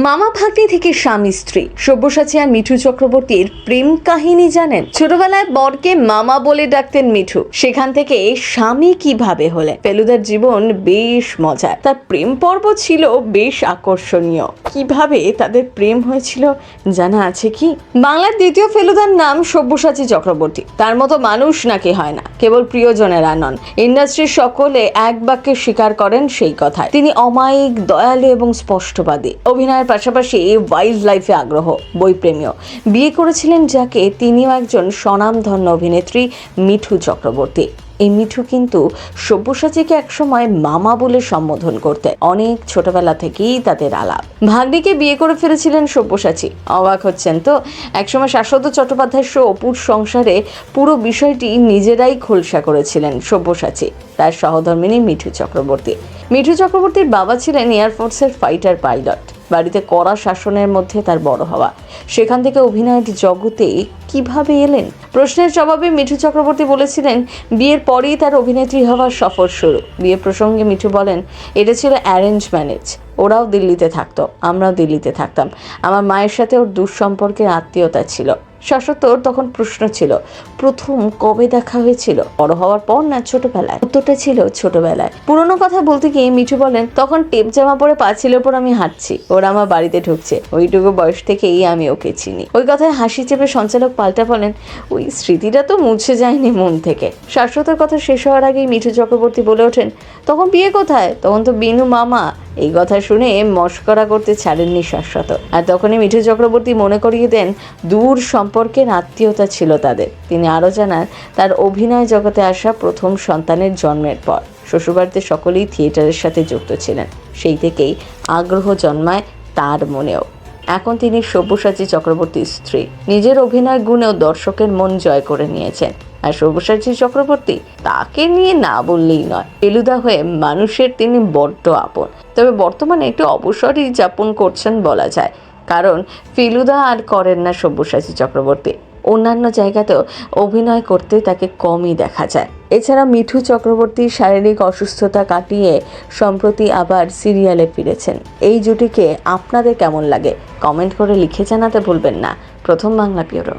মামা ভাগ্নে থেকে স্বামী স্ত্রী সব্যসাচী আর মিঠু চক্রবর্তীর প্রেম কাহিনী জানেন? ছোটবেলায় বরকে মামা বলে ডাকতেন মিঠু, সেখান থেকে স্বামী কিভাবে হলেন। ফেলুদার জীবন বেশ মজার, তার প্রেম পর্ব ছিল বেশ আকর্ষণীয়। কিভাবে তাদের প্রেম হয়েছিল জানা আছে কি? বাংলার দ্বিতীয় ফেলুদার নাম সব্যসাচী চক্রবর্তী। তার মতো মানুষ নাকি হয় না, কেবল প্রিয়জনেরা নন, ইন্ডাস্ট্রির সকলে এক বাক্যে স্বীকার করেন সেই কথায়। তিনি অমায়িক, দয়ালু এবং স্পষ্টবাদী। অভিনয়ের পাশাপাশি ওয়াইল্ড লাইফে আগ্রহ, বইপ্রেমীও। বিয়ে করেছিলেন যাকে, তিনিও একজন স্বনামধন্য অভিনেত্রী মিঠু চক্রবর্তী। এই মিঠু কিন্তু সব্যসাচীকে একসময় মামা বলে সম্বোধন করতেন। অনেক ছোটবেলা থেকেই তাদের আলাপ। ভাগ্নিকে বিয়ে করে ফেলেছিলেন সব্যসাচী। অবাক হচ্ছেন তো? একসময় শাশ্বত চট্টোপাধ্যায় শো অপুর সংসারে পুরো বিষয়টি নিজেরাই খোলসা করেছিলেন সব্যসাচী, তার সহধর্মিণী মিঠু চক্রবর্তী। মিঠু চক্রবর্তীর বাবা ছিলেন এয়ারফোর্সের ফাইটার পাইলট। বাড়িতে কড়া শাসনের মধ্যে তার বড় হওয়া। সেখান থেকে অভিনয়ের জগতে কিভাবে এলেন? প্রশ্নের জবাবে মিঠু চক্রবর্তী বলেছিলেন, বিয়ের পরেই তার অভিনেত্রী হওয়ার সফর শুরু। বিয়ে প্রসঙ্গে মিঠু বলেন, এটা ছিল অ্যারেঞ্জ ম্যারেজ। ওরাও দিল্লিতে থাকতো, আমরাও দিল্লিতে থাকতাম। আমার মায়ের সাথে ওর দুঃসম্পর্কের আত্মীয়তা ছিল। শাশ্বতর তখন প্রশ্ন ছিল, প্রথম কবে দেখা হয়েছিল? বড় হওয়ার পর না ছোটবেলায়? উত্তরটা ছিল ছোটবেলায়। পুরোনো কথা বলতে গিয়ে মিঠু বলেন, তখন টেপ জামা পরে পাঁচিলের ওপর আমি হাঁটছি, ওরা আমার বাড়িতে ঢুকছে। ওইটুকু বয়স থেকেই আমি ওকে চিনি। ওই কথায় হাসি চেপে সঞ্চালক পাল্টা বলেন, ওই স্মৃতিটা তো মুছে যায়নি মন থেকে। শাশ্বতের কথা শেষ হওয়ার আগেই মিঠু চক্রবর্তী বলে ওঠেন, তখন বিয়ে কোথায়? তখন তো বিনু মামা। এই কথা শুনে মস্করা করতে ছাড়েননি শাশ্বত। আর তখনই মিঠু চক্রবর্তী মনে করিয়ে দেন, দূর সম্পর্কের আত্মীয়তা ছিল তাদের। তিনি আরও জানান, তার অভিনয় জগতে আসা প্রথম সন্তানের জন্মের পর শ্বশুরবাড়িতে সকলেই থিয়েটারের সাথে যুক্ত ছিলেন। সেই থেকেই আগ্রহ জন্মায় তার মনেও। এখন তিনি সব্যসাচী চক্রবর্তীর স্ত্রী। নিজের অভিনয় গুণেও দর্শকের মন জয় করে নিয়েছেন। আর সব্যসাচী চক্রবর্তী, তাকে নিয়ে না বললেই নয়। ফেলুদা হয়ে মানুষের তিনি বড্ড আপন। তবে বর্তমানে একটু অবসরই যাপন করছেন বলা যায়, কারণ ফেলুদা আর করেন না সব্যসাচী চক্রবর্তী। অন্যান্য জায়গাতেও অভিনয় করতে তাকে কমই দেখা যায়। এছাড়া মিঠু চক্রবর্তী শারীরিক অসুস্থতা কাটিয়ে সম্প্রতি আবার সিরিয়ালে ফিরেছেন। এই জুটিকে আপনাদের কেমন লাগে কমেন্ট করে লিখে জানাতে ভুলবেন না। প্রথম বাংলা ব্যুরো।